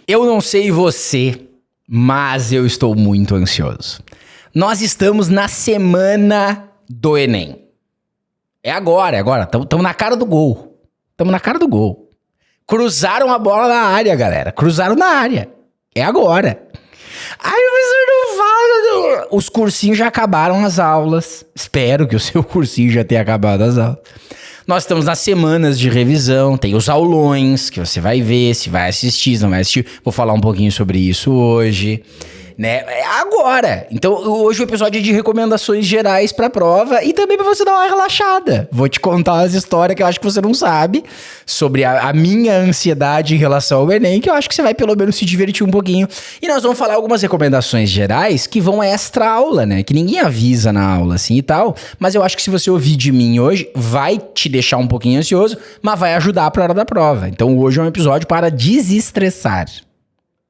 Eu não sei você, mas eu estou muito ansioso. Nós estamos na semana do Enem. É agora. Estamos na cara do gol. Cruzaram a bola na área, galera. Cruzaram na área. É agora. Ai, professor, não fala. Os cursinhos já acabaram as aulas. Espero que o seu cursinho já tenha acabado as aulas. Nós estamos nas semanas de revisão, tem os aulões que você vai ver, se vai assistir, se não vai assistir. Vou falar um pouquinho sobre isso hoje, né? É agora. Então, hoje o episódio é de recomendações gerais pra prova e também pra você dar uma relaxada. Vou te contar umas histórias que eu acho que você não sabe sobre a minha ansiedade em relação ao Enem, que eu acho que você vai pelo menos se divertir um pouquinho. E nós vamos falar algumas recomendações gerais que vão extra aula, né? Que ninguém avisa na aula assim e tal. Mas eu acho que se você ouvir de mim hoje, vai te deixar um pouquinho ansioso, mas vai ajudar pra hora da prova. Então hoje é um episódio para desestressar.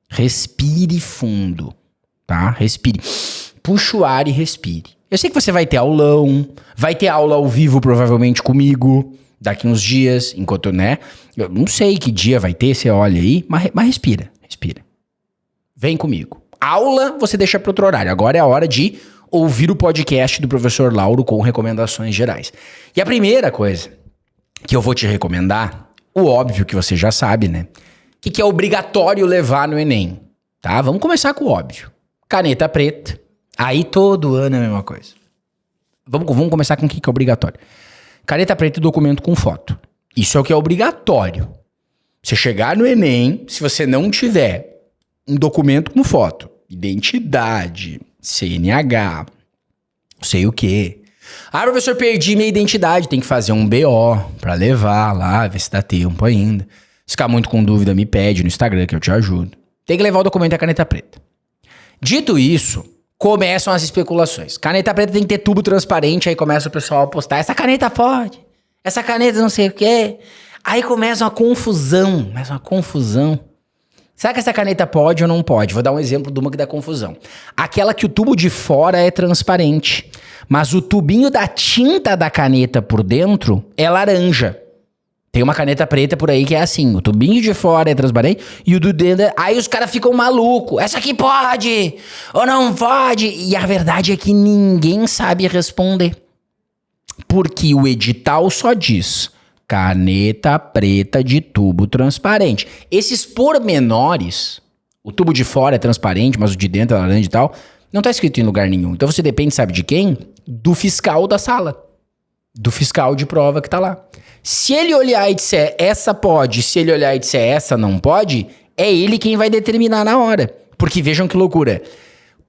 Respire fundo. Tá? Respire. Puxa o ar e respire. Eu sei que você vai ter aulão, vai ter aula ao vivo provavelmente comigo, daqui uns dias, enquanto, né? Eu não sei que dia vai ter, você olha aí, mas respira. Vem comigo. Aula você deixa para outro horário. Agora é a hora de ouvir o podcast do professor Lauro com recomendações gerais. E a primeira coisa que eu vou te recomendar, o óbvio que você já sabe, né? O que é obrigatório levar no Enem, tá? Vamos começar com o óbvio. Caneta preta. Aí todo ano é a mesma coisa. Vamos começar com o que é obrigatório. Caneta preta e documento com foto. Isso é o que é obrigatório. Você chegar no Enem, se você não tiver um documento com foto, identidade, CNH, não sei o quê. Ah, professor, perdi minha identidade. Tem que fazer um BO pra levar lá, ver se dá tempo ainda. Se ficar muito com dúvida, me pede no Instagram que eu te ajudo. Tem que levar o documento e a caneta preta. Dito isso, começam as especulações. Caneta preta tem que ter tubo transparente, aí começa o pessoal a postar, essa caneta pode, essa caneta não sei o quê. Aí começa uma confusão. Será que essa caneta pode ou não pode? Vou dar um exemplo de uma que dá confusão. Aquela que o tubo de fora é transparente, mas o tubinho da tinta da caneta por dentro é laranja. Tem uma caneta preta por aí que é assim, o tubinho de fora é transparente e o do dentro é... Aí os caras ficam malucos, essa aqui pode ou não pode? E a verdade é que ninguém sabe responder. Porque o edital só diz caneta preta de tubo transparente. Esses pormenores, o tubo de fora é transparente, mas o de dentro é laranja e tal, não tá escrito em lugar nenhum. Então você depende, sabe de quem? Do fiscal da sala. Do fiscal de prova que tá lá. Se ele olhar e disser essa pode, se ele olhar e disser essa não pode, é ele quem vai determinar na hora. Porque vejam que loucura.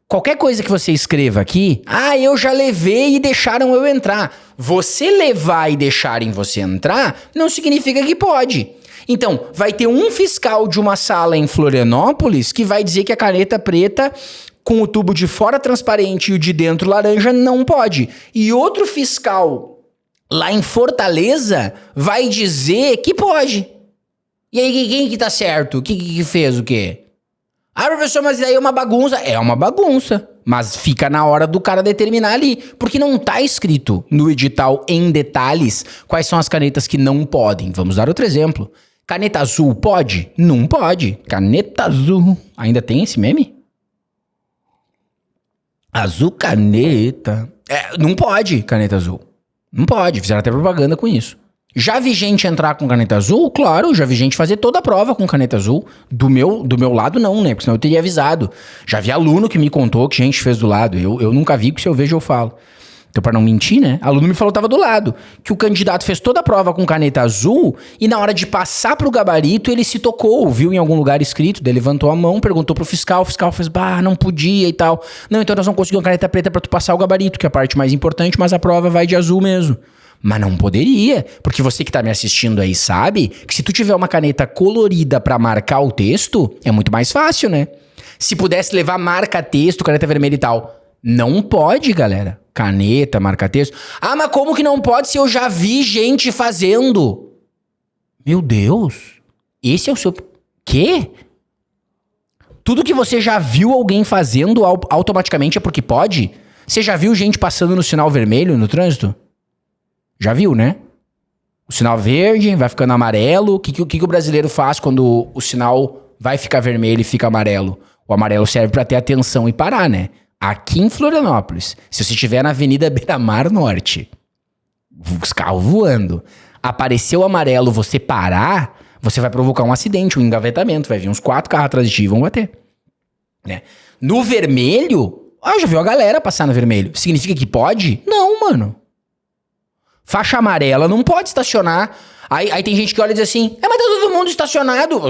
Qualquer coisa que você escreva aqui, eu já levei e deixaram eu entrar. Você levar e deixarem você entrar não significa que pode. Então, vai ter um fiscal de uma sala em Florianópolis que vai dizer que a caneta preta com o tubo de fora transparente e o de dentro laranja não pode. E outro fiscal lá em Fortaleza vai dizer que pode. E aí, quem que tá certo? Que fez o quê? Ah, professor, mas daí é uma bagunça. É uma bagunça, mas fica na hora do cara determinar ali. Porque não tá escrito no edital em detalhes quais são as canetas que não podem. Vamos dar outro exemplo. Caneta azul pode? Não pode. Caneta azul. Ainda tem esse meme? Azul caneta. Não pode caneta azul. Não pode, fizeram até propaganda com isso. Já vi gente entrar com caneta azul? Claro, já vi gente fazer toda a prova com caneta azul. Do meu lado não, né? Porque senão eu teria avisado. Já vi aluno que me contou que gente fez do lado. Eu nunca vi, porque se eu vejo eu falo. Então, pra não mentir, né? Aluno me falou que tava do lado. Que o candidato fez toda a prova com caneta azul e na hora de passar pro gabarito ele se tocou. Viu em algum lugar escrito, daí levantou a mão, perguntou pro fiscal. O fiscal fez, não podia e tal. Não, então nós vamos conseguir uma caneta preta pra tu passar o gabarito, que é a parte mais importante, mas a prova vai de azul mesmo. Mas não poderia, porque você que tá me assistindo aí sabe que se tu tiver uma caneta colorida pra marcar o texto, é muito mais fácil, né? Se pudesse levar marca-texto, caneta vermelha e tal. Não pode, galera. Caneta, marca-texto. Mas como que não pode se eu já vi gente fazendo? Meu Deus. Esse é o seu... Quê? Tudo que você já viu alguém fazendo automaticamente é porque pode? Você já viu gente passando no sinal vermelho no trânsito? Já viu, né? O sinal verde vai ficando amarelo. O que o brasileiro faz quando o sinal vai ficar vermelho e fica amarelo? O amarelo serve pra ter atenção e parar, né? Aqui em Florianópolis, se você estiver na Avenida Beira-Mar Norte, os carros voando, apareceu amarelo, você parar, você vai provocar um acidente, um engavetamento, vai vir uns 4 carros atrás de ti e vão bater. Né? No vermelho, já viu a galera passar no vermelho. Significa que pode? Não, mano. Faixa amarela não pode estacionar. Aí tem gente que olha e diz assim, mas tá todo mundo estacionado.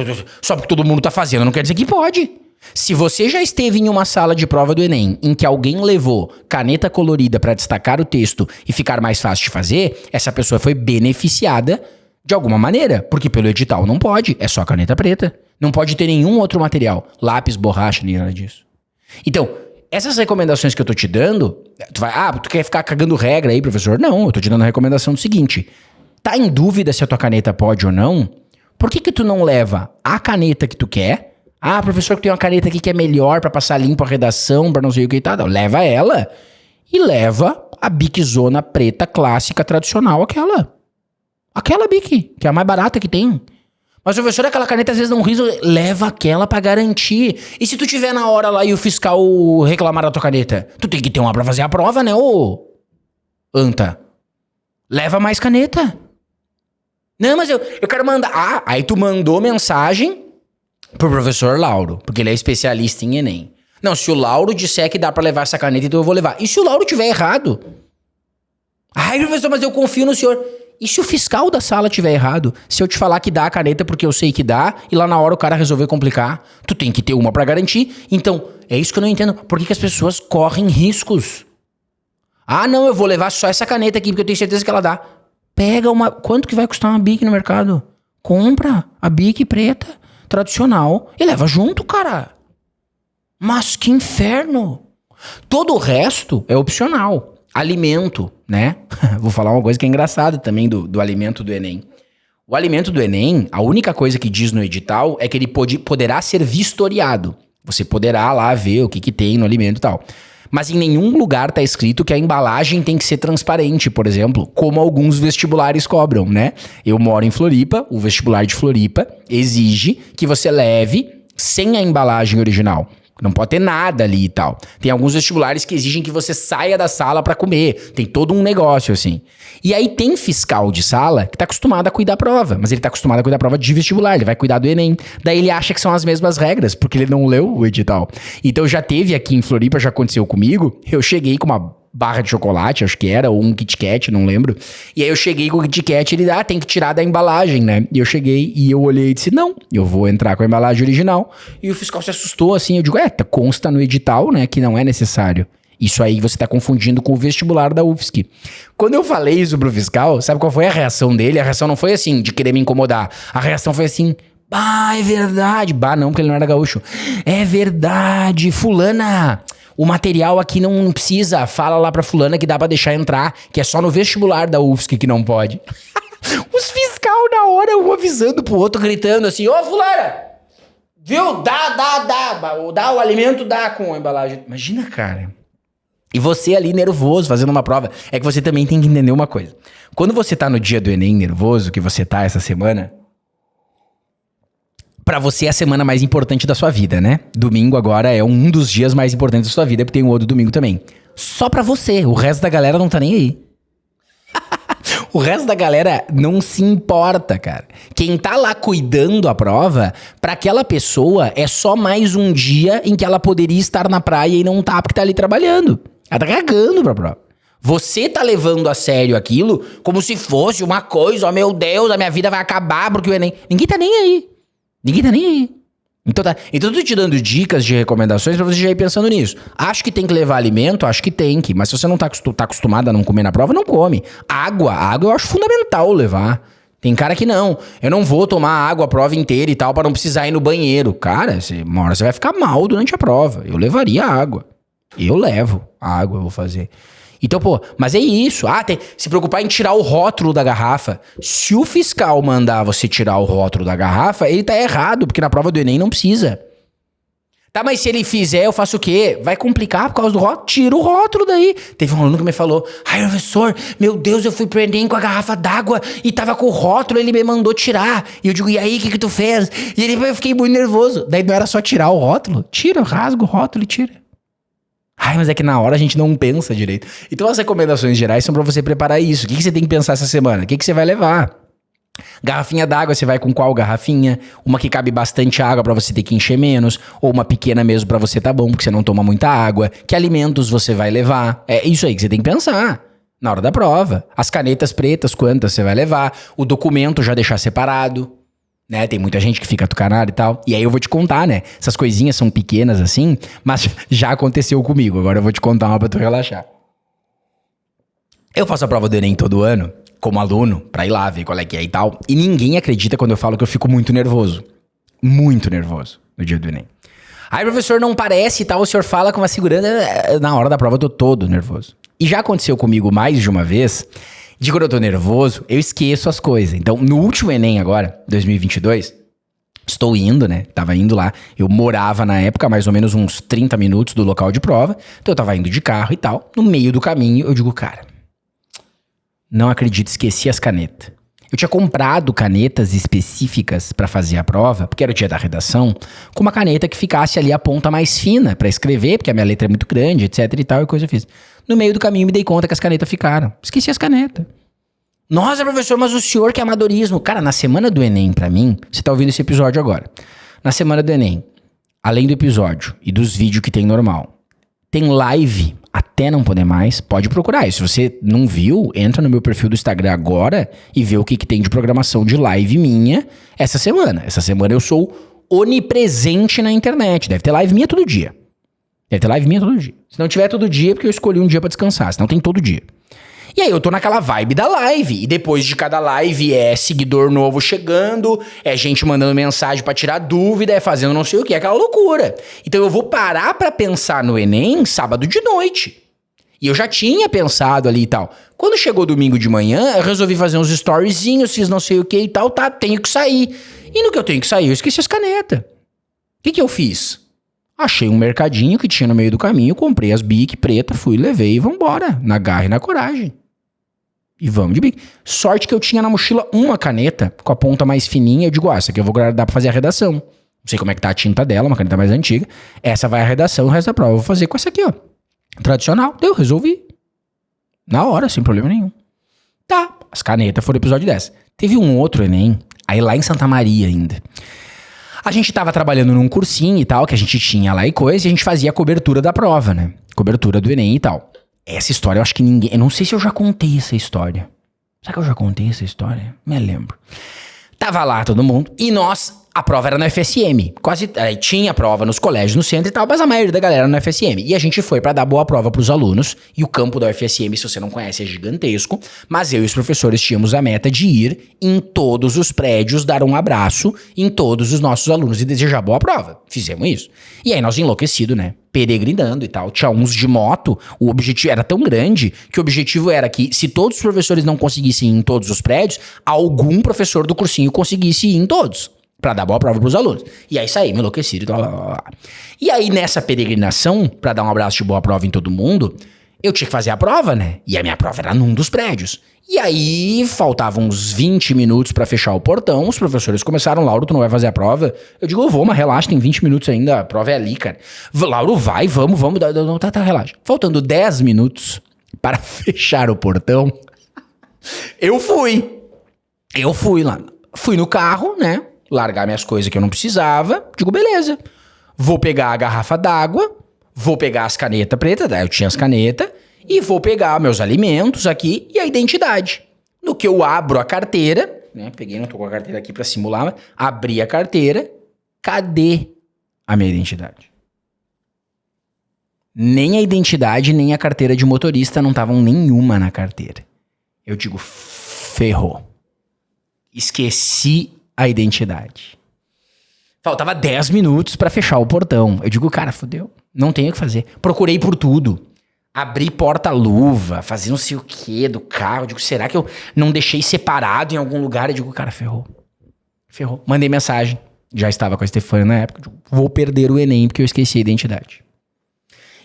Só porque todo mundo tá fazendo, não quer dizer que pode. Se você já esteve em uma sala de prova do Enem em que alguém levou caneta colorida pra destacar o texto e ficar mais fácil de fazer, essa pessoa foi beneficiada de alguma maneira. Porque pelo edital não pode, é só caneta preta. Não pode ter nenhum outro material. Lápis, borracha, nem nada disso. Então, essas recomendações que eu tô te dando, tu quer ficar cagando regra aí, professor? Não, eu tô te dando a recomendação do seguinte. Tá em dúvida se a tua caneta pode ou não? Por que tu não leva a caneta que tu quer? Professor, que tem uma caneta aqui que é melhor pra passar limpo a redação, pra não sei o que e tal. Não, leva ela e leva a Bic Zona preta clássica tradicional, aquela. Aquela Bic, que é a mais barata que tem. Mas, professor, aquela caneta às vezes dá um riso, leva aquela pra garantir. E se tu tiver na hora lá e o fiscal reclamar da tua caneta? Tu tem que ter uma pra fazer a prova, né, ô anta? Leva mais caneta. Não, mas eu quero mandar... aí tu mandou mensagem pro professor Lauro, porque ele é especialista em Enem. Não, se o Lauro disser que dá pra levar essa caneta, então eu vou levar. E se o Lauro tiver errado? Professor, mas eu confio no senhor... E se o fiscal da sala tiver errado? Se eu te falar que dá a caneta porque eu sei que dá, e lá na hora o cara resolver complicar, tu tem que ter uma pra garantir. Então, é isso que eu não entendo. Por que as pessoas correm riscos? Não, eu vou levar só essa caneta aqui porque eu tenho certeza que ela dá. Pega uma... Quanto que vai custar uma Bic no mercado? Compra a Bic preta, tradicional, e leva junto, cara. Mas que inferno! Todo o resto é opcional. Alimento, né? Vou falar uma coisa que é engraçada também do alimento do Enem. O alimento do Enem, a única coisa que diz no edital é que ele poderá ser vistoriado. Você poderá lá ver o que tem no alimento e tal. Mas em nenhum lugar tá escrito que a embalagem tem que ser transparente, por exemplo, como alguns vestibulares cobram, né? Eu moro em Floripa, o vestibular de Floripa exige que você leve sem a embalagem original. Não pode ter nada ali e tal. Tem alguns vestibulares que exigem que você saia da sala pra comer. Tem todo um negócio, assim. E aí tem fiscal de sala que tá acostumado a cuidar da prova. Mas ele tá acostumado a cuidar da prova de vestibular. Ele vai cuidar do Enem. Daí ele acha que são as mesmas regras, porque ele não leu o edital. Então já teve aqui em Floripa, já aconteceu comigo. Eu cheguei com uma barra de chocolate, acho que era, ou um Kit Kat, não lembro. E aí eu cheguei com o Kit Kat, ele, tem que tirar da embalagem, né? E eu cheguei e eu olhei e disse, não, eu vou entrar com a embalagem original. E o fiscal se assustou, assim, eu digo, consta no edital, né, que não é necessário. Isso aí você tá confundindo com o vestibular da UFSC. Quando eu falei isso pro fiscal, sabe qual foi a reação dele? A reação não foi assim, de querer me incomodar. A reação foi assim, é verdade. Não, porque ele não era gaúcho. É verdade, fulana... O material aqui não precisa. Fala lá pra fulana que dá pra deixar entrar, que é só no vestibular da UFSC que não pode. Os fiscal na hora, um avisando pro outro, gritando assim, fulana, viu? Dá o alimento, dá com a embalagem. Imagina, cara. E você ali nervoso, fazendo uma prova. É que você também tem que entender uma coisa. Quando você tá no dia do Enem nervoso, que você tá essa semana... Pra você é a semana mais importante da sua vida, né? Domingo agora é um dos dias mais importantes da sua vida, porque tem o outro domingo também. Só pra você, o resto da galera não tá nem aí. O resto da galera não se importa, cara. Quem tá lá cuidando a prova, pra aquela pessoa é só mais um dia em que ela poderia estar na praia e não tá, porque tá ali trabalhando. Ela tá cagando pra prova. Você tá levando a sério aquilo como se fosse uma coisa, meu Deus, a minha vida vai acabar porque o Enem... Ninguém tá nem aí. Ninguém tá nem aí. Então eu tô te dando dicas de recomendações pra você já ir pensando nisso. Acho que tem que levar alimento? Acho que tem que. Mas se você não tá acostumado a não comer na prova, não come. Água eu acho fundamental levar. Tem cara que não. Eu não vou tomar água a prova inteira e tal pra não precisar ir no banheiro. Cara, uma hora você vai ficar mal durante a prova. Eu levaria água. Eu levo a água, eu vou fazer. Então, mas é isso. Se preocupar em tirar o rótulo da garrafa. Se o fiscal mandar você tirar o rótulo da garrafa, ele tá errado, porque na prova do Enem não precisa. Tá, mas se ele fizer, eu faço o quê? Vai complicar por causa do rótulo? Tira o rótulo daí. Teve um aluno que me falou, ai, professor, meu Deus, eu fui pro Enem com a garrafa d'água e tava com o rótulo, ele me mandou tirar. E eu digo, e aí, o que tu fez? E eu fiquei muito nervoso. Daí não era só tirar o rótulo? Tira, rasga o rótulo e tira. Ai, mas é que na hora a gente não pensa direito. Então as recomendações gerais são pra você preparar isso. O que você tem que pensar essa semana? O que você vai levar? Garrafinha d'água, você vai com qual garrafinha? Uma que cabe bastante água pra você ter que encher menos, ou uma pequena mesmo pra você tá bom, porque você não toma muita água. Que alimentos você vai levar? É isso aí que você tem que pensar na hora da prova. As canetas pretas, quantas você vai levar? O documento já deixar separado, né? Tem muita gente que fica tucanada e tal. E aí eu vou te contar, né? Essas coisinhas são pequenas assim, mas já aconteceu comigo. Agora eu vou te contar uma pra tu relaxar. Eu faço a prova do Enem todo ano, como aluno, pra ir lá ver qual é que é e tal. E ninguém acredita quando eu falo que eu fico muito nervoso. Muito nervoso no dia do Enem. Aí, professor, não parece e tal, o senhor fala com uma segurança. Na hora da prova eu tô todo nervoso. E já aconteceu comigo mais de uma vez, de quando eu tô nervoso, eu esqueço as coisas. Então, no último Enem agora, 2022, estou indo, né? Tava indo lá. Eu morava na época, mais ou menos uns 30 minutos do local de prova. Então eu tava indo de carro e tal. No meio do caminho, eu digo, cara, não acredito, esqueci as canetas. Eu tinha comprado canetas específicas pra fazer a prova, porque era o dia da redação, com uma caneta que ficasse ali a ponta mais fina pra escrever, porque a minha letra é muito grande, etc e tal, e coisa eu fiz. No meio do caminho me dei conta que as canetas ficaram. Esqueci as canetas. Nossa, professor, mas o senhor que é amadorismo. Cara, na semana do Enem, pra mim, você tá ouvindo esse episódio agora. Na semana do Enem, além do episódio e dos vídeos que tem normal, tem live até não poder mais, pode procurar isso. Se você não viu, entra no meu perfil do Instagram agora e vê o que tem de programação de live minha essa semana. Essa semana eu sou onipresente na internet. Deve ter live minha todo dia. Deve ter live minha todo dia. Se não tiver todo dia, é porque eu escolhi um dia pra descansar. Senão tem todo dia. E aí eu tô naquela vibe da live. E depois de cada live é seguidor novo chegando, é gente mandando mensagem pra tirar dúvida, é fazendo não sei o que, é aquela loucura. Então eu vou parar pra pensar no Enem sábado de noite. E eu já tinha pensado ali e tal. Quando chegou domingo de manhã, eu resolvi fazer uns storyzinhos, fiz não sei o que e tal, tá, tenho que sair. E no que eu tenho que sair, eu esqueci as canetas. O que eu fiz? Achei um mercadinho que tinha no meio do caminho, comprei as Bic preta, fui, levei e vambora. Na garra e na coragem. E vamos de Bic. Sorte que eu tinha na mochila uma caneta com a ponta mais fininha. Eu digo, essa aqui eu vou guardar pra fazer a redação. Não sei como é que tá a tinta dela, uma caneta mais antiga. Essa vai a redação, o resto da prova eu vou fazer com essa aqui, ó. Tradicional. Deu, resolvi. Na hora, sem problema nenhum. Tá, as canetas foram episódio 10. Teve um outro Enem, aí lá em Santa Maria ainda. A gente tava trabalhando num cursinho e tal, que a gente tinha lá e coisa, e a gente fazia a cobertura da prova, né? Cobertura do Enem e tal. Essa história eu acho que ninguém... Eu não sei se eu já contei essa história. Será que eu já contei essa história? Me lembro. Tava lá todo mundo, e nós... A prova era no FSM, quase tinha prova nos colégios, no centro e tal, mas a maioria da galera era no FSM. E a gente foi pra dar boa prova pros alunos, e o campo da UFSM, se você não conhece, é gigantesco, mas eu e os professores tínhamos a meta de ir em todos os prédios, dar um abraço em todos os nossos alunos e desejar boa prova. Fizemos isso. E aí nós enlouquecidos, né? Peregrinando e tal. Tinha uns de moto, o objetivo era tão grande que o objetivo era que se todos os professores não conseguissem ir em todos os prédios, algum professor do cursinho conseguisse ir em todos. Pra dar boa prova pros alunos. E aí saí, me enlouqueci. E aí nessa peregrinação, pra dar um abraço de boa prova em todo mundo, eu tinha que fazer a prova, né? E a minha prova era num dos prédios. E aí faltavam uns 20 minutos pra fechar o portão, os professores começaram, Lauro, tu não vai fazer a prova? Eu digo, eu vou, mas relaxa, tem 20 minutos ainda, a prova é ali, cara. Lauro, vai, vamos, tá, relaxa. Faltando 10 minutos para fechar o portão, eu fui lá. Fui no carro, né? Largar minhas coisas que eu não precisava. Digo, beleza. Vou pegar a garrafa d'água, vou pegar as canetas pretas, eu tinha as canetas, e vou pegar meus alimentos aqui e a identidade. No que eu abro a carteira, né? Peguei, não tô com a carteira aqui pra simular, mas abri a carteira. Cadê a minha identidade? Nem a identidade, nem a carteira de motorista não estavam nenhuma na carteira. Eu digo, ferrou. Esqueci a identidade. Faltava 10 minutos pra fechar o portão. Eu digo, cara, fodeu. Não tenho o que fazer. Procurei por tudo. Abri porta-luva, fazia não sei o que do carro. Eu digo, será que eu não deixei separado em algum lugar? Eu digo, cara, ferrou. Ferrou. Mandei mensagem. Já estava com a Stefania na época. Digo, vou perder o Enem porque eu esqueci a identidade.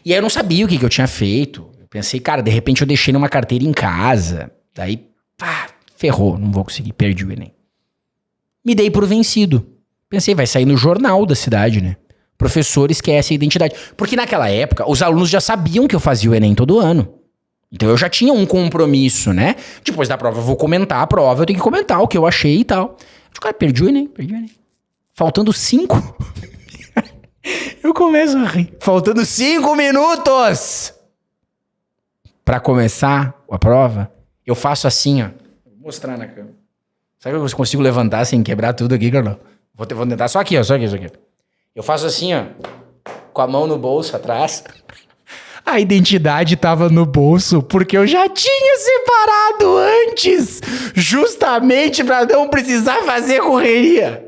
E aí eu não sabia o que eu tinha feito. Pensei, cara, de repente eu deixei numa carteira em casa. Daí, pá, ferrou, não vou conseguir, perdi o Enem. Me dei por vencido. Pensei, vai sair no jornal da cidade, né? Professor esquece a identidade. Porque naquela época, os alunos já sabiam que eu fazia o Enem todo ano. Então eu já tinha um compromisso, né? Depois da prova eu vou comentar a prova, eu tenho que comentar o que eu achei e tal. Eu, cara, perdi o Enem. Faltando 5. Eu começo a rir. Faltando 5 minutos pra começar a prova, eu faço assim, ó. Vou mostrar na câmera. Sabe que eu consigo levantar sem quebrar tudo aqui, Carlão? Vou tentar só aqui, ó. Só aqui. Eu faço assim, ó. Com a mão no bolso atrás. A identidade tava no bolso porque eu já tinha separado antes. Justamente pra não precisar fazer correria.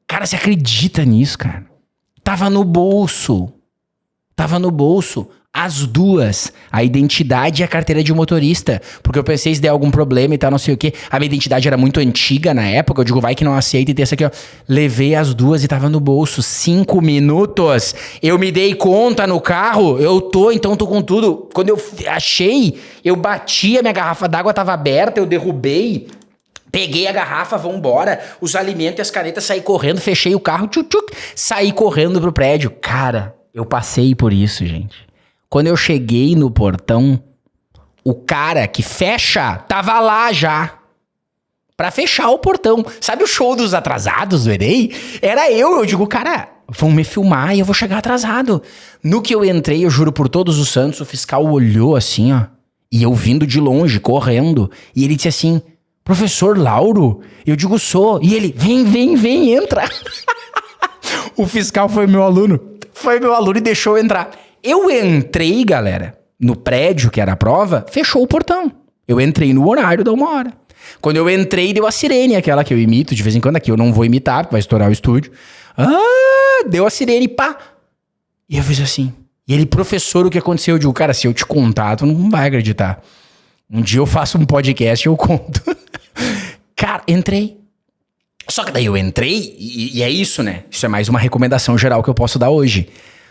Cara, você acredita nisso, cara? Tava no bolso. As duas. A identidade e a carteira de motorista. Porque eu pensei se der algum problema e tal, não sei o quê. A minha identidade era muito antiga na época. Eu digo, vai que não aceita e tem essa aqui, ó. Levei as duas e tava no bolso. 5 minutos. Eu me dei conta no carro. Então tô com tudo. Quando eu achei, eu bati, a minha garrafa d'água tava aberta, eu derrubei. Peguei a garrafa, vambora. Os alimentos e as canetas, saí correndo, fechei o carro, saí correndo pro prédio. Cara, eu passei por isso, gente. Quando eu cheguei no portão, o cara que fecha tava lá já. Pra fechar o portão. Sabe o show dos atrasados do Enem? Era eu digo, cara, vão me filmar e eu vou chegar atrasado. No que eu entrei, eu juro por todos os santos, o fiscal olhou assim, ó. E eu vindo de longe, correndo. E ele disse assim, professor Lauro? Eu digo, sou. E ele, vem, entra. O fiscal foi meu aluno e deixou eu entrar. Eu entrei, galera, no prédio que era a prova, fechou o portão. Eu entrei no horário da 1 hora. Quando eu entrei, deu a sirene, aquela que eu imito de vez em quando. Aqui eu não vou imitar, porque vai estourar o estúdio. Deu a sirene, pá. E eu fiz assim. E ele, professor, o que aconteceu? Eu digo, cara, se eu te contar, tu não vai acreditar. Um dia eu faço um podcast e eu conto. Cara, entrei. Só que daí eu entrei e é isso, né? Isso é mais uma recomendação geral que eu posso dar hoje.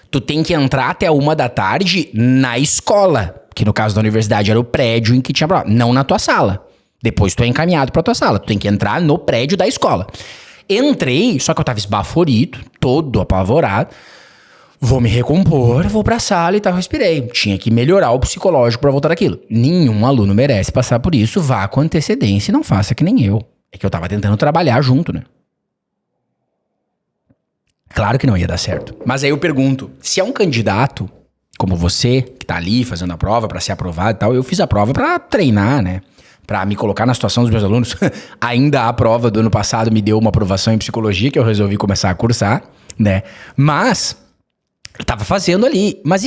Tu tem que entrar até 1 da tarde na escola. Que no caso da universidade era o prédio em que tinha prova. Não na tua sala. Depois tu é encaminhado pra tua sala. Tu tem que entrar no prédio da escola. Entrei, só que eu tava esbaforito, todo apavorado. Vou me recompor, vou pra sala e tal, respirei. Tinha que melhorar o psicológico pra voltar daquilo. Nenhum aluno merece passar por isso. Vá com antecedência e não faça que nem eu. É que eu tava tentando trabalhar junto, né? Claro que não ia dar certo. Mas aí eu pergunto, se é um candidato como você, que tá ali fazendo a prova pra ser aprovado e tal, eu fiz a prova pra treinar, né? Pra me colocar na situação dos meus alunos. Ainda a prova do ano passado me deu uma aprovação em psicologia que eu resolvi começar a cursar, né? Mas eu tava fazendo ali. Mas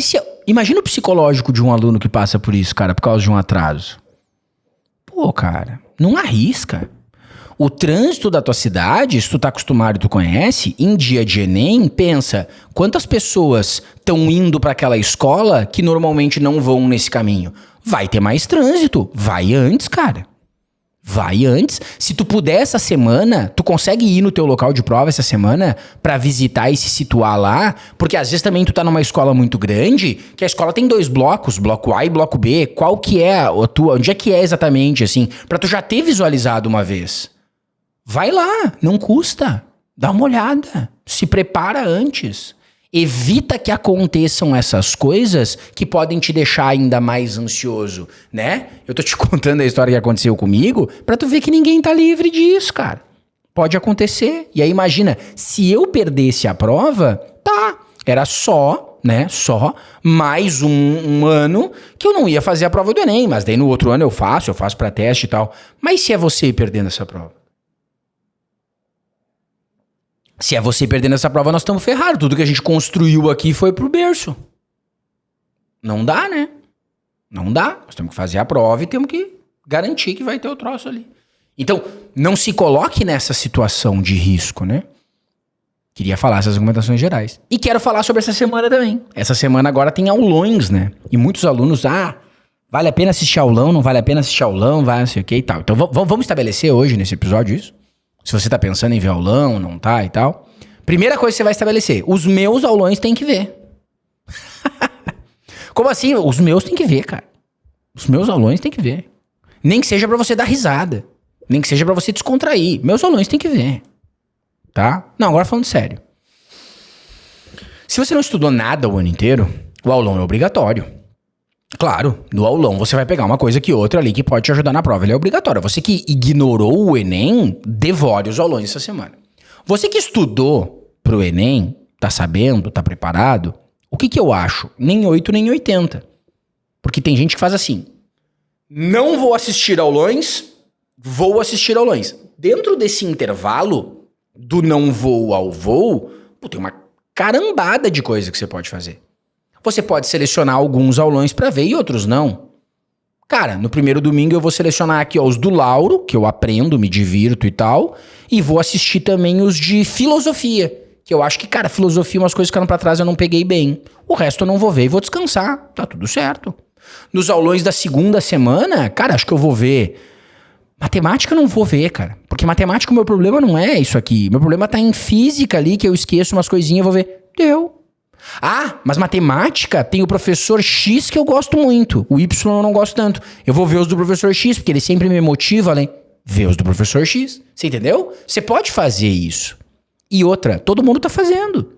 imagina o psicológico de um aluno que passa por isso, cara, por causa de um atraso. Pô, cara, não arrisca. O trânsito da tua cidade, se tu tá acostumado e tu conhece, em dia de Enem, pensa, quantas pessoas estão indo pra aquela escola que normalmente não vão nesse caminho? Vai ter mais trânsito. Vai antes, cara. Vai antes. Se tu puder essa semana, tu consegue ir no teu local de prova essa semana pra visitar e se situar lá, porque às vezes também tu tá numa escola muito grande, que a escola tem 2 blocos, bloco A e bloco B. Qual que é a tua, onde é que é exatamente, assim, pra tu já ter visualizado uma vez? Vai lá, não custa. Dá uma olhada. Se prepara antes. Evita que aconteçam essas coisas que podem te deixar ainda mais ansioso, né? Eu tô te contando a história que aconteceu comigo pra tu ver que ninguém tá livre disso, cara. Pode acontecer. E aí imagina, se eu perdesse a prova, tá, era só, né, mais um ano que eu não ia fazer a prova do Enem, mas daí no outro ano eu faço pra teste e tal. Mas se é você perdendo essa prova? Se é você perdendo essa prova, nós estamos ferrados. Tudo que a gente construiu aqui foi pro berço. Não dá, né? Não dá. Nós temos que fazer a prova e temos que garantir que vai ter o troço ali. Então, não se coloque nessa situação de risco, né? Queria falar essas argumentações gerais. E quero falar sobre essa semana também. Essa semana agora tem aulões, né? E muitos alunos, vale a pena assistir aulão, não vale a pena assistir aulão, vai não sei o que e tal. Então, vamos estabelecer hoje, nesse episódio, isso? Se você tá pensando em ver aulão, não tá e tal. Primeira coisa que você vai estabelecer, os meus aulões tem que ver. Como assim? Os meus tem que ver, cara. Os meus aulões tem que ver. Nem que seja pra você dar risada. Nem que seja pra você descontrair. Meus aulões tem que ver. Tá? Não, agora falando sério. Se você não estudou nada o ano inteiro, o aulão é obrigatório. Claro, no aulão você vai pegar uma coisa que outra ali que pode te ajudar na prova. Ele é obrigatório. Você que ignorou o Enem, devore os aulões essa semana. Você que estudou pro Enem, tá sabendo, tá preparado, o que eu acho? Nem 8, nem 80. Porque tem gente que faz assim. Não vou assistir aulões, vou assistir aulões. Dentro desse intervalo do não vou ao vou, tem uma carambada de coisa que você pode fazer. Você pode selecionar alguns aulões pra ver e outros não. Cara, no primeiro domingo eu vou selecionar aqui os do Lauro, que eu aprendo, me divirto e tal, e vou assistir também os de filosofia, que eu acho que, cara, filosofia, umas coisas que ficaram pra trás eu não peguei bem. O resto eu não vou ver e vou descansar, tá tudo certo. Nos aulões da segunda semana, cara, acho que eu vou ver. Matemática eu não vou ver, cara. Porque matemática o meu problema não é isso aqui. Meu problema tá em física ali, que eu esqueço umas coisinhas e vou ver. Deu. Ah, mas matemática tem o professor X que eu gosto muito. O Y eu não gosto tanto. Eu vou ver os do professor X, porque ele sempre me motiva, além. Ver os do professor X. Você entendeu? Você pode fazer isso. E outra, todo mundo tá fazendo.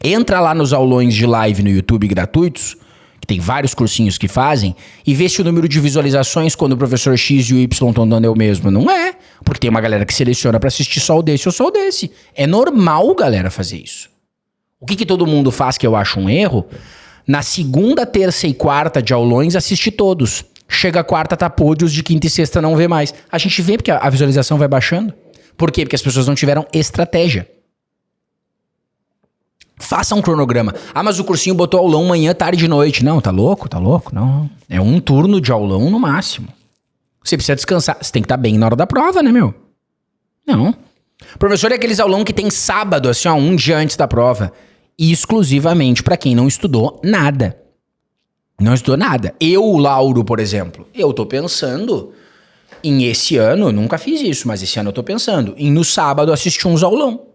Entra lá nos aulões de live no YouTube gratuitos, que tem vários cursinhos que fazem, e vê se o número de visualizações quando o professor X e o Y estão dando é o mesmo. Não é. Porque tem uma galera que seleciona pra assistir só o desse ou só o desse. É normal, galera, fazer isso. O que todo mundo faz que eu acho um erro? Na segunda, terça e quarta de aulões, assiste todos. Chega a quarta, tá podre, os de quinta e sexta não vê mais. A gente vê porque a visualização vai baixando. Por quê? Porque as pessoas não tiveram estratégia. Faça um cronograma. Ah, mas o cursinho botou aulão manhã, tarde e noite. Não, tá louco? Tá louco? Não. É um turno de aulão no máximo. Você precisa descansar. Você tem que estar bem na hora da prova, né, meu? Não. Professor é aqueles aulão que tem sábado, assim, ó, um dia antes da prova. E exclusivamente pra quem não estudou nada. Não estudou nada. Eu, Lauro, por exemplo, eu tô pensando em esse ano, nunca fiz isso, mas esse ano eu tô pensando em no sábado assistir uns aulão.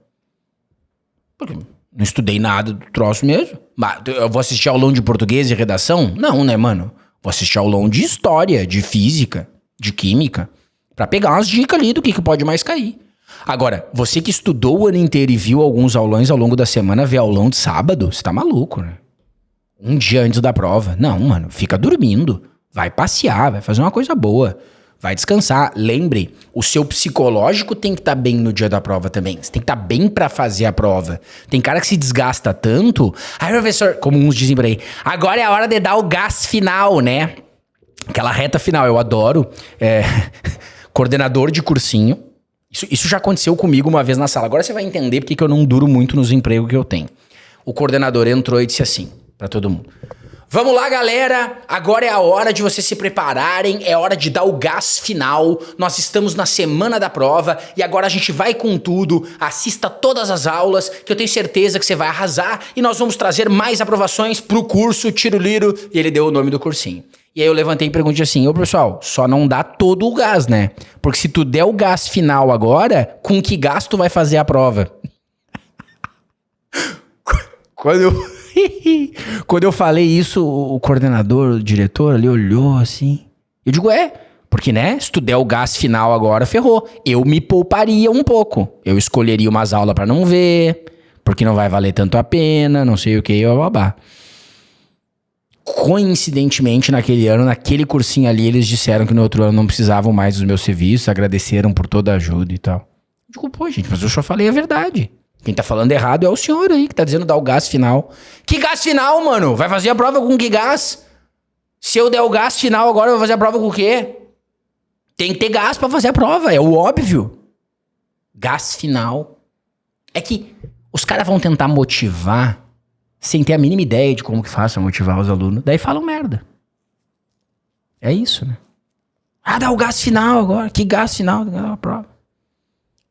Porque não estudei nada do troço mesmo. Mas eu vou assistir aulão de português e redação? Não, né, mano? Vou assistir aulão de história, de física, de química, pra pegar umas dicas ali do que pode mais cair. Agora, você que estudou o ano inteiro e viu alguns aulões ao longo da semana, vê aulão de sábado, você tá maluco, né? Um dia antes da prova. Não, mano, fica dormindo. Vai passear, vai fazer uma coisa boa. Vai descansar. Lembre, o seu psicológico tem que estar bem no dia da prova também. Você tem que estar bem pra fazer a prova. Tem cara que se desgasta tanto. Aí, professor, como uns dizem por aí, agora é a hora de dar o gás final, né? Aquela reta final, eu adoro. Coordenador de cursinho. Isso já aconteceu comigo uma vez na sala. Agora você vai entender porque que eu não duro muito nos empregos que eu tenho. O coordenador entrou e disse assim pra todo mundo: vamos lá, galera, agora é a hora de vocês se prepararem, é hora de dar o gás final, nós estamos na semana da prova e agora a gente vai com tudo, assista todas as aulas que eu tenho certeza que você vai arrasar e nós vamos trazer mais aprovações pro curso Tiroliro. E ele deu o nome do cursinho. E aí eu levantei e perguntei assim: ô pessoal, só não dá todo o gás, né? Porque se tu der o gás final agora, com que gás tu vai fazer a prova? Quando eu falei isso, o coordenador, o diretor ali olhou assim. Eu digo, porque né, se tu der o gás final agora, ferrou. Eu me pouparia um pouco. Eu escolheria umas aulas pra não ver, porque não vai valer tanto a pena, não sei o que, babá. Coincidentemente, naquele ano, naquele cursinho ali, eles disseram que no outro ano não precisavam mais dos meus serviços, agradeceram por toda a ajuda e tal. Eu digo, pô, gente, mas eu só falei a verdade. Quem tá falando errado é o senhor aí, que tá dizendo dar o gás final. Que gás final, mano? Vai fazer a prova com que gás? Se eu der o gás final agora, eu vou fazer a prova com o quê? Tem que ter gás pra fazer a prova, é o óbvio. Gás final. É que os caras vão tentar motivar sem ter a mínima ideia de como que faz pra motivar os alunos. Daí falam merda. É isso, né? Ah, dá o gás final agora. Que gás final da prova?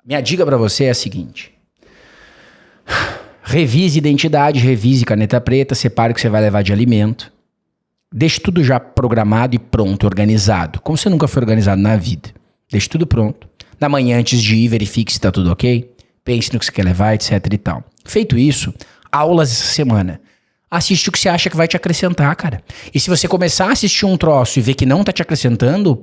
Minha dica pra você é a seguinte: revise identidade, revise caneta preta, separe o que você vai levar de alimento. Deixe tudo já programado e pronto, organizado. Como você nunca foi organizado na vida. Deixe tudo pronto. Na manhã, antes de ir, verifique se tá tudo ok. Pense no que você quer levar, etc e tal. Feito isso, aulas essa semana. Assiste o que você acha que vai te acrescentar, cara. E se você começar a assistir um troço e ver que não tá te acrescentando,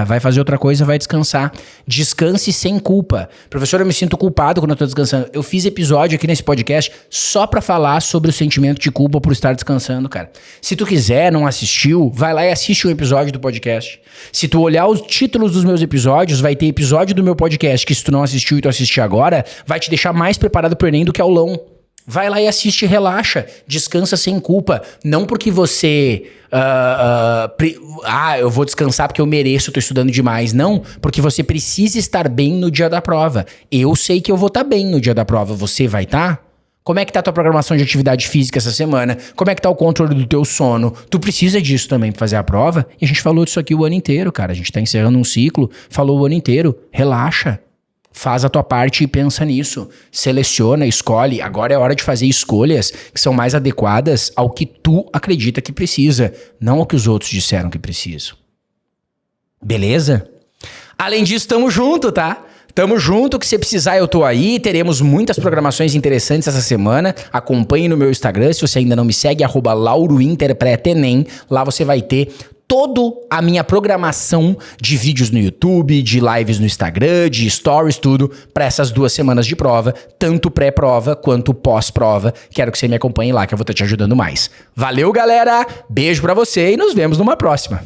vai fazer outra coisa, vai descansar. Descanse sem culpa. Professor, eu me sinto culpado quando eu tô descansando. Eu fiz episódio aqui nesse podcast só pra falar sobre o sentimento de culpa por estar descansando, cara. Se tu quiser, não assistiu, vai lá e assiste um episódio do podcast. Se tu olhar os títulos dos meus episódios, vai ter episódio do meu podcast que se tu não assistiu e tu assistir agora, vai te deixar mais preparado pro Enem do que aulão. Vai lá e assiste e relaxa. Descansa sem culpa. Não porque você... eu vou descansar porque eu mereço, eu tô estudando demais. Não, porque você precisa estar bem no dia da prova. Eu sei que eu vou estar bem no dia da prova. Você vai estar? Como é que tá a tua programação de atividade física essa semana? Como é que tá o controle do teu sono? Tu precisa disso também pra fazer a prova? E a gente falou disso aqui o ano inteiro, cara. A gente tá encerrando um ciclo. Falou o ano inteiro. Relaxa. Faz a tua parte e pensa nisso. Seleciona, escolhe. Agora é hora de fazer escolhas que são mais adequadas ao que tu acredita que precisa, não ao que os outros disseram que precisam. Beleza? Além disso, tamo junto, tá? Tamo junto, que se precisar eu tô aí. Teremos muitas programações interessantes essa semana. Acompanhe no meu Instagram, se você ainda não me segue, @laurointerpretenem. Lá você vai ter toda a minha programação de vídeos no YouTube, de lives no Instagram, de stories, tudo, para essas 2 semanas de prova, tanto pré-prova quanto pós-prova. Quero que você me acompanhe lá, que eu vou estar te ajudando mais. Valeu, galera! Beijo pra você e nos vemos numa próxima.